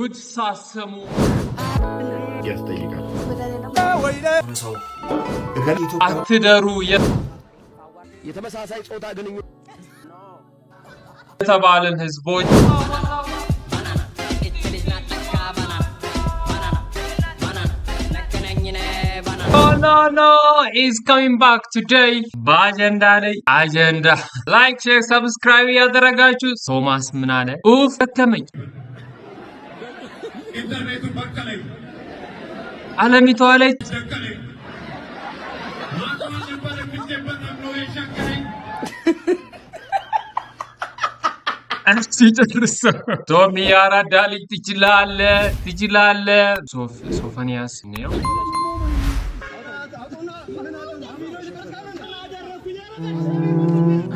ጉድ ሳሰሙ ያስጠይቃል። አትደሩ የተመሳሳይ ጾታ ግንኙነት የተባለን ህዝቦች No, he's coming back today. Agenda. Like, share, subscribe ያደረጋችሁ ቶማስ ምን አለ? ፈተመኝ ኢንተርኔቱ በቀለኝ አለሚቷ ላይ ሲጨርስ ቶሚ ያራዳ ልጅ ትችላለህ ሶፎንያስ ነው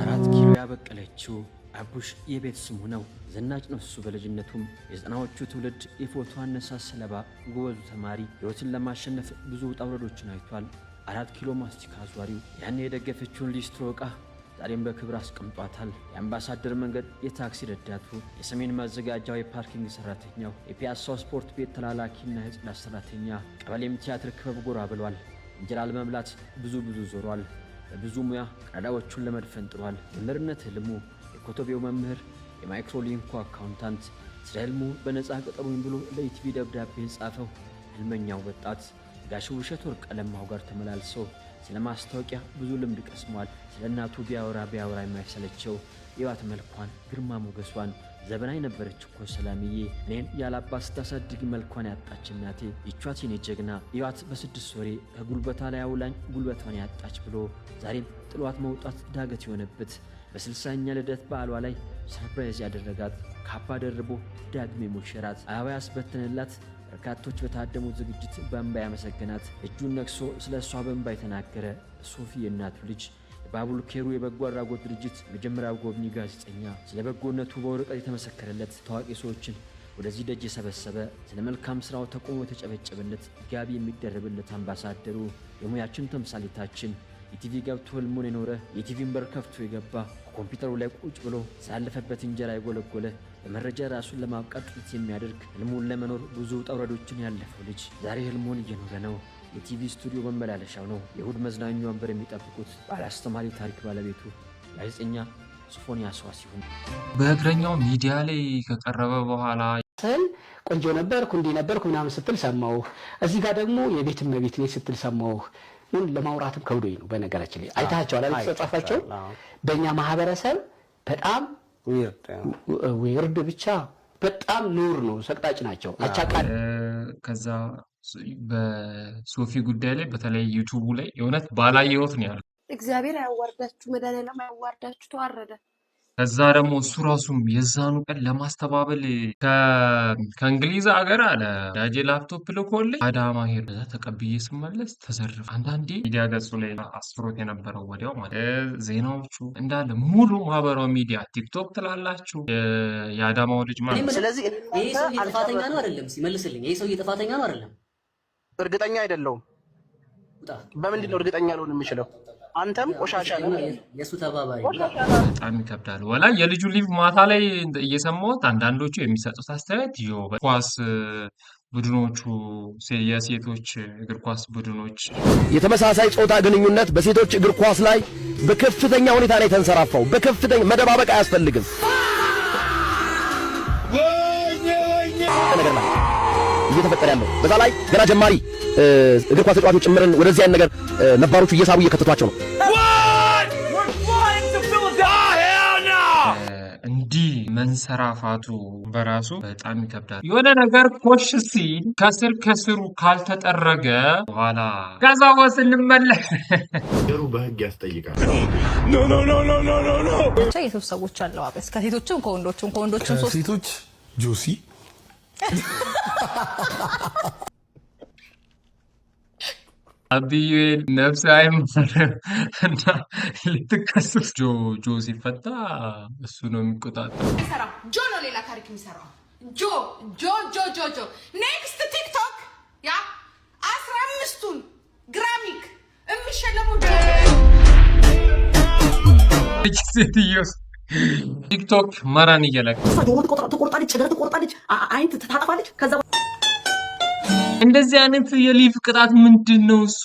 አራት ኪሎ ያበቀለችው አቡሽ የቤት ስሙ ነው። ዝናጭ ነው እሱ በልጅነቱም የዘጠናዎቹ ትውልድ የፎቶ አነሳስ ሰለባ ጎበዙ ተማሪ ህይወትን ለማሸነፍ ብዙ ውጣ ውረዶችን አይቷል። 4 ኪሎ ማስቲካ አዟሪው ያኔ የደገፈችውን ሊስትሮ ዕቃ ዛሬም በክብር አስቀምጧታል። የአምባሳደር መንገድ የታክሲ ረዳቱ፣ የሰሜን ማዘጋጃው የፓርኪንግ ሰራተኛው፣ የፒያሳው ስፖርት ቤት ተላላኪና የጽዳት ሰራተኛ፣ ቀበሌም ቲያትር ክበብ ጎራ ብሏል። እንጀራ ለመብላት ብዙ ዞሯል። በብዙ ሙያ ቀዳዳዎቹን ለመድፈን ጥሯል። መምህርነት ህልሙ፣ የኮቶቤው መምህር፣ የማይክሮሊንኩ አካውንታንት፣ ስለ ህልሙ በነፃ ቀጠሩኝ ብሎ ለኢቲቪ ደብዳቤ ጻፈው። ህልመኛው ወጣት ጋሽ ውብሸት ወርቅ አለማው ጋር ተመላልሶ ስለ ማስታወቂያ ብዙ ልምድ ቀስሟል። ስለ እናቱ ቢያወራ የማይሰለቸው የዋት መልኳን፣ ግርማ ሞገሷን ዘበናይ ነበረች እኮ ሰላምዬ፣ እኔን ያላባት ስታሳድግ መልኳን ያጣች እናቴ፣ ይቿት የኔ ጀግና ይዋት በ6 ወሬ ከጉልበታ ላይ አውላኝ ጉልበቷን ያጣች ብሎ ዛሬም ጥሏት መውጣት ዳገት የሆነበት በ60ኛ ልደት በዓሏ ላይ ሰርፕራይዝ ያደረጋት ካባ ደርቦ ዳግሜ ሞሸራት አበባ ያስበተነላት በርካቶች በታደሙት ዝግጅት በእንባ ያመሰገናት እጁን ነክሶ ስለ እሷ በእንባ የተናገረ ሶፊ የእናቱ ልጅ ባቡል ኬሩ የበጎ አድራጎት ድርጅት መጀመሪያው ጎብኚ ጋዜጠኛ ስለ በጎነቱ በወረቀት የተመሰከረለት ታዋቂ ሰዎችን ወደዚህ ደጅ የሰበሰበ ስለ መልካም ስራው ተቆሞ የተጨበጨበለት ጋቢ የሚደረብለት አምባሳደሩ የሙያችን ተምሳሌታችን ኢቲቪ ገብቶ ህልሙን የኖረ የቲቪን በር ከፍቶ የገባ ኮምፒውተሩ ላይ ቁጭ ብሎ ሳለፈበት እንጀራ የጎለጎለ በመረጃ ራሱን ለማብቃት ጥረት የሚያደርግ ህልሙን ለመኖር ብዙ ውጣ ውረዶችን ያለፈው ልጅ ዛሬ ህልሙን እየኖረ ነው። የቲቪ ስቱዲዮ መመላለሻው ነው። የእሁድ መዝናኛ ወንበር የሚጠብቁት ባለ አስተማሪ ታሪክ ባለቤቱ ጋዜጠኛ ሶፎንያስ ሲሆን በእግረኛው ሚዲያ ላይ ከቀረበ በኋላ ቆንጆ ነበርኩ እንዲህ ነበርኩ ምናምን ስትል ሰማሁ። እዚህ ጋር ደግሞ የቤት እመቤት ነኝ ስትል ሰማሁ። ምን ለማውራትም ከብዶኝ ነው። በነገራችን ላይ አይታቸዋል አይደል? ተጻፋቸው በእኛ ማህበረሰብ በጣም ዊርድ ብቻ በጣም ኑር ነው። ሰቅጣጭ ናቸው። አቻቃል ከዛ በሶፊ ጉዳይ ላይ በተለይ ዩቲዩብ ላይ የእውነት ባላየሁት ነው ያለው። እግዚአብሔር ያዋርዳችሁ፣ መድኃኒዓለም ያዋርዳችሁ። ተዋረደ። ከዛ ደግሞ እሱ ራሱም የዛኑ ቀን ለማስተባበል ከእንግሊዝ ሀገር አለ ዳጄ ላፕቶፕ ልኮልኝ አዳማ ሄድ ከዛ ተቀብዬ ስመለስ ተዘርፍ። አንዳንዴ ሚዲያ ገጹ ላይ አስፍሮት የነበረው ወዲያው ማለት ዜናዎቹ እንዳለ ሙሉ ማህበራዊ ሚዲያ ቲክቶክ ትላላችሁ የአዳማው ልጅ ማለት። ስለዚህ ይሄ ሰው ጥፋተኛ ነው አይደለም? ሲመልስልኝ ይሄ ሰው ጥፋተኛ ነው አይደለም? እርግጠኛ አይደለሁም። በምንድን ነው እርግጠኛ ልሆን የምችለው? አንተም ቆሻሻ ነው የሱ ተባባሪ። በጣም ይከብዳል። ወላ የልጁ ሊቭ ማታ ላይ እየሰማሁት አንዳንዶቹ የሚሰጡት አስተያየት ኳስ ቡድኖቹ የሴቶች እግር ኳስ ቡድኖች የተመሳሳይ ጾታ ግንኙነት በሴቶች እግር ኳስ ላይ በከፍተኛ ሁኔታ ላይ ተንሰራፋው። በከፍተኛ መደባበቅ አያስፈልግም። ነገር ላይ እየተፈጠረ ያለው በዛ ላይ ገና ጀማሪ እግር ኳስ ተጫዋቾች ጭምርን ወደዚህ አይነት ነገር ነባሮቹ እየሳቡ እየከተቷቸው ነው። እንዲህ መንሰራፋቱ በራሱ በጣም ይከብዳል። የሆነ ነገር ኮሽ ሲል ከስሩ ካልተጠረገ በኋላ ከዛ ወስ እንመለስ ገሩ በህግ ያስጠይቃል። ብቻ የሶስት ሰዎች አለባበስ ከሴቶችም ከወንዶችም ሴቶች ጆሲ አብዬ ነፍስ አይማርም እና ልትከሰስ ጆ ሲፈታ እሱ ነው የሚቆጣጠር። ጆ ነው ሌላ ታሪክ የሚሰራው። ጆ ኔክስት ቲክቶክ ያ 15ቱን ግራሚክ የሚሸለመው ጆ። ሴትዮስ ቲክቶክ መራን እየለቀ ትቆርጣለች፣ ጭገር ትቆርጣለች፣ አይን ታጠፋለች። ከዛ እንደዚህ አይነት የሊቭ ቅጣት ምንድነው እሱ?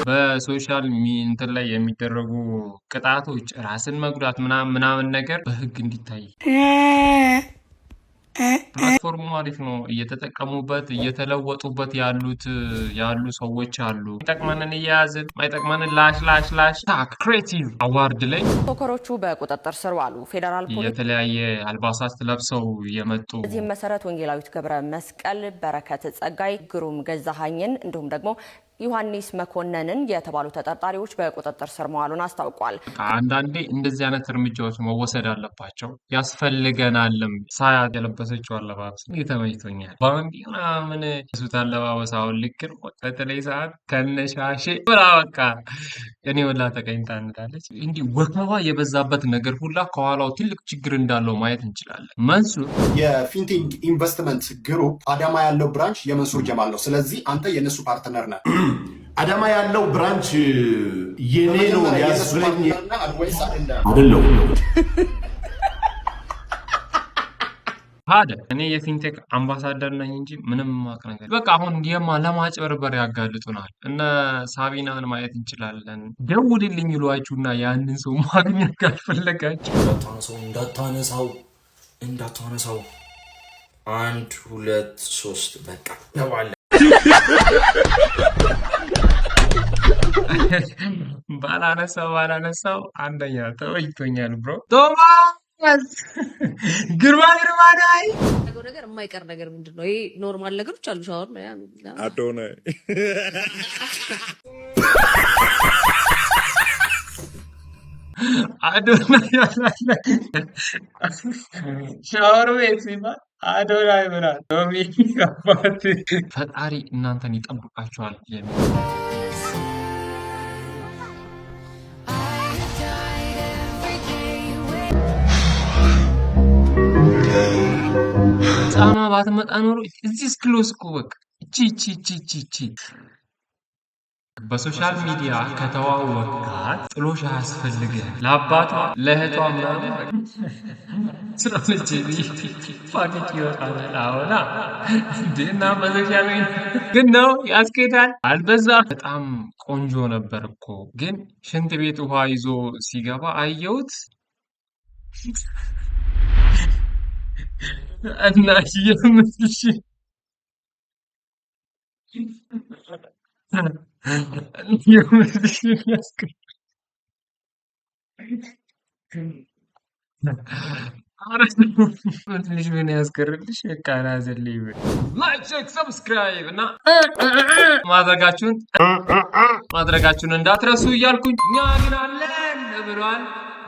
በሶሻል እንትን ላይ የሚደረጉ ቅጣቶች ራስን መጉዳት ምናምን ነገር በህግ እንዲታይ ፕላትፎርሙ አሪፍ ነው። እየተጠቀሙበት እየተለወጡበት ያሉ ሰዎች አሉ። ማይጠቅመንን እየያዝን ማይጠቅመንን ላሽ ታክ ክሬቲቭ አዋርድ ላይ ቶከሮቹ በቁጥጥር ስር ዋሉ። ፌደራል ፖሊስ የተለያየ አልባሳት ለብሰው የመጡ በዚህም መሰረት ወንጌላዊት ገብረ መስቀል፣ በረከት ጸጋይ፣ ግሩም ገዛሃኝን እንዲሁም ደግሞ ዮሐንስ መኮንንን የተባሉ ተጠርጣሪዎች በቁጥጥር ስር መዋሉን አስታውቋል። አንዳንዴ እንደዚህ አይነት እርምጃዎች መወሰድ አለባቸው ያስፈልገናልም። ሳያት የለበሰችው አለባበስ ተመችቶኛል። ባንዲ ምናምን ሱት አለባበስ አሁን ልክ ነው። በተለይ ሰዓት ከነሻሼ ብላ በቃ እኔ ወላ ተቀኝታ እንዳለች እንዲህ ወከባ የበዛበት ነገር ሁላ ከኋላው ትልቅ ችግር እንዳለው ማየት እንችላለን። መንሱር የፊንቴክ ኢንቨስትመንት ግሩፕ አዳማ ያለው ብራንች የመንሱር ጀማል ነው። ስለዚህ አንተ የነሱ ፓርትነር ነህ። አዳማ ያለው ብራንች የኔ ነው ያስብለኝ አይደለም። ታዲያ እኔ የፊንቴክ አምባሳደር ነኝ እንጂ ምንም ማቅ ነገር በቃ አሁን እንዲህማ ለማጭበርበር ያጋልጡናል። እነ ሳቢናን ማየት እንችላለን። ደውልልኝ ይሏችሁና ያንን ሰው ማግኘት ካልፈለጋችሁ እንዳታነሳው 1 2 3 በቃ ተባለ። ባላነሳው አንደኛ ተወይቶኛል ብሮ ቶማስ ግርማ ናይ ነገር የማይቀር ነገር ምንድነው? ይሄ ኖርማል ነገሮች አሉ። ሻወር አዶናይ ሻወር ቤት ሲባል አዶናይ ብሏል። ፈጣሪ እናንተን ይጠብቃችኋል የሚል ህፃኗ ባትመጣ ኖሮ እዚህ እስክሎስ እኮ በቃ እቺ በሶሻል ሚዲያ ከተዋወቃት ጥሎሽ አያስፈልግም። ለአባቷ ለእህቷ ምናምን ስለሆነች ፋቂት ይወጣል። አሁና እንዴና በሶሻል ሚዲያ ግን ነው ያስኬዳል። አልበዛ በጣም ቆንጆ ነበር እኮ ግን ሽንት ቤት ውሃ ይዞ ሲገባ አየሁት እና የምትሽ ትንሽ ምን ያስቀርልሽ? ቃና ዘልይ ላይክ ቼክ ሰብስክራይብ እና ማድረጋችሁን እንዳትረሱ እያልኩኝ እኛ ግን አለን ብሏል።